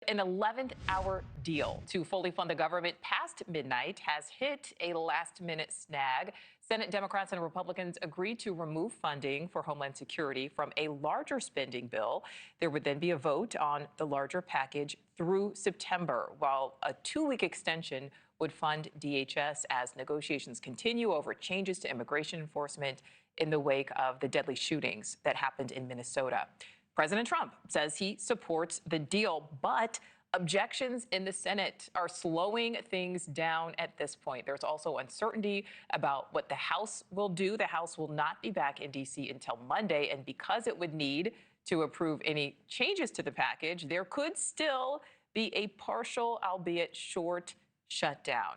an 11th hour deal to fully fund the government past midnight has hit a last-minute snag. Senate Democrats and Republicans agreed to remove funding for Homeland Security from a larger spending bill. There would then be a vote on the larger package through September, while a 2-week extension would fund DHS as negotiations continue over changes to immigration enforcement in the wake of the deadly shootings that happened in Minnesota. President Trump says he supports the deal, but objections in the Senate are slowing things down at this point. There's also uncertainty about what the House will do. The House will not be back in D.C. until Monday, and because it would need to approve any changes to the package, there could still be a partial, albeit short, shutdown.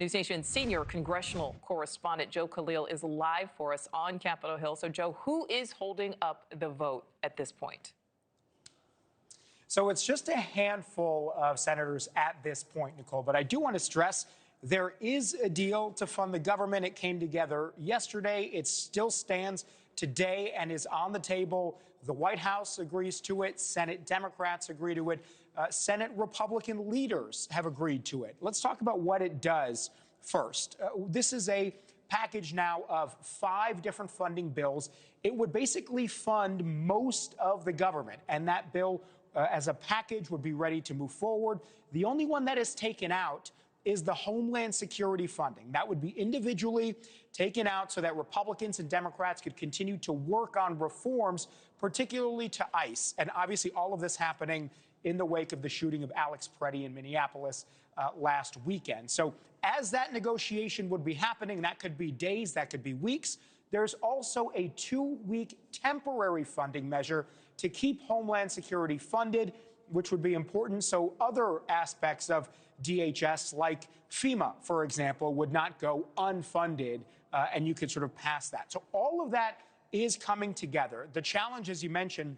NewsNation senior congressional correspondent Joe Khalil is live for us on Capitol Hill. So, Joe, who is holding up the vote at this point? So it's just a handful of senators at this point, Nichole. But I do want to stress there is a deal to fund the government. It came together yesterday. It still stands today and is on the table. The White House agrees to it. Senate Democrats agree to it. Senate Republican leaders have agreed to it. Let's talk about what it does first. This is a package now of 5 different funding bills. It would basically fund most of the government, and that bill as a package would be ready to move forward. The only one that is taken out is the Homeland Security funding. That would be individually taken out so that Republicans and Democrats could continue to work on reforms, particularly to ICE. And obviously all of this happening in the wake of the shooting of Alex Preddy in Minneapolis last weekend. So as that negotiation would be happening, that could be days, that could be weeks, there's also a 2-week temporary funding measure to keep Homeland Security funded, which would be important. So other aspects of DHS, like FEMA, for example, would not go unfunded, and you could sort of pass that. So all of that is coming together. The challenge, as you mentioned,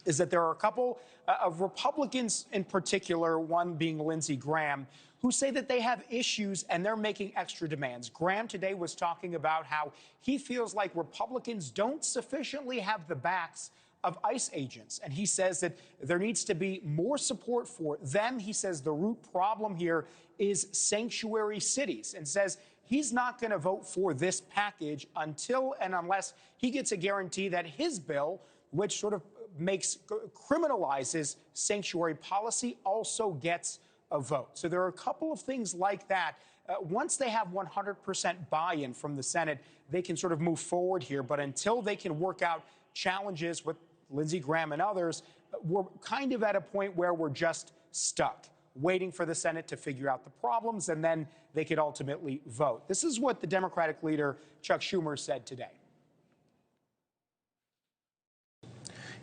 is that there are a couple of Republicans in particular, one being Lindsey Graham, who say that they have issues and they're making extra demands. Graham today was talking about how he feels like Republicans don't sufficiently have the backs of ICE agents. And he says that there needs to be more support for them. He says the root problem here is sanctuary cities, and says he's not going to vote for this package until and unless he gets a guarantee that his bill, which sort of criminalizes sanctuary policy, also gets a vote. So there are a couple of things like that. Once they have 100% buy-in from the Senate, they can sort of move forward here. But until they can work out challenges with Lindsey Graham and others, we're kind of at a point where we're just stuck, waiting for the Senate to figure out the problems, and then they could ultimately vote. This is what the Democratic leader, Chuck Schumer, said today.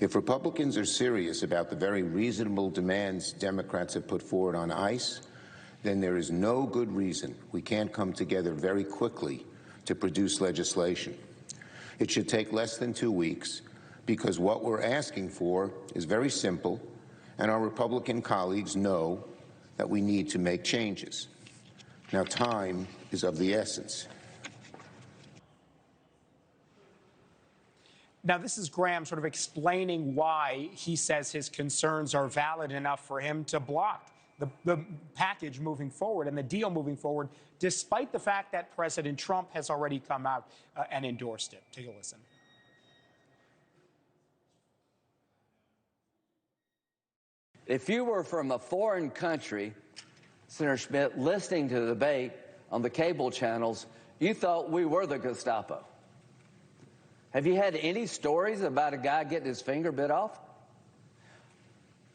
If Republicans are serious about the very reasonable demands Democrats have put forward on ICE, then there is no good reason we can't come together very quickly to produce legislation. It should take less than 2 weeks, because what we're asking for is very simple, and our Republican colleagues know that we need to make changes. Now, time is of the essence. Now, this is Graham sort of explaining why he says his concerns are valid enough for him to block the package moving forward and the deal moving forward, despite the fact that President Trump has already come out and endorsed it. Take a listen. If you were from a foreign country, Senator Schmidt, listening to the debate on the cable channels, you thought we were the Gestapo. Have you had any stories about a guy getting his finger bit off?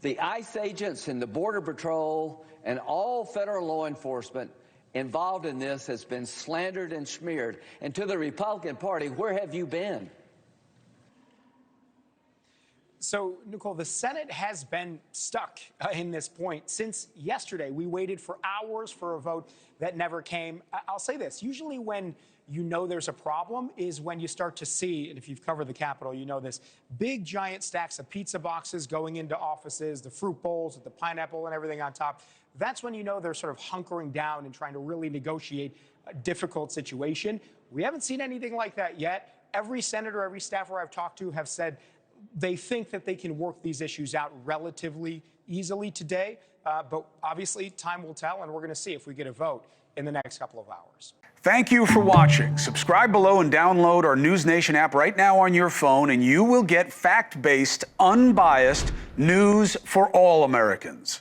The ICE agents and the Border Patrol and all federal law enforcement involved in this has been slandered and smeared. And to the Republican Party, where have you been? So, Nichole, the Senate has been stuck in this point since yesterday. We waited for hours for a vote that never came. I'll say this. Usually when you know there's a problem is when you start to see, and if you've covered the Capitol, you know this, big giant stacks of pizza boxes going into offices, the fruit bowls with the pineapple and everything on top. That's when you know they're sort of hunkering down and trying to really negotiate a difficult situation. We haven't seen anything like that yet. Every senator, every staffer I've talked to have said they think that they can work these issues out relatively easily today. But obviously, time will tell, and we're going to see if we get a vote in the next couple of hours. Thank you for watching. Subscribe below and download our NewsNation app right now on your phone, and you will get fact-based, unbiased news for all Americans.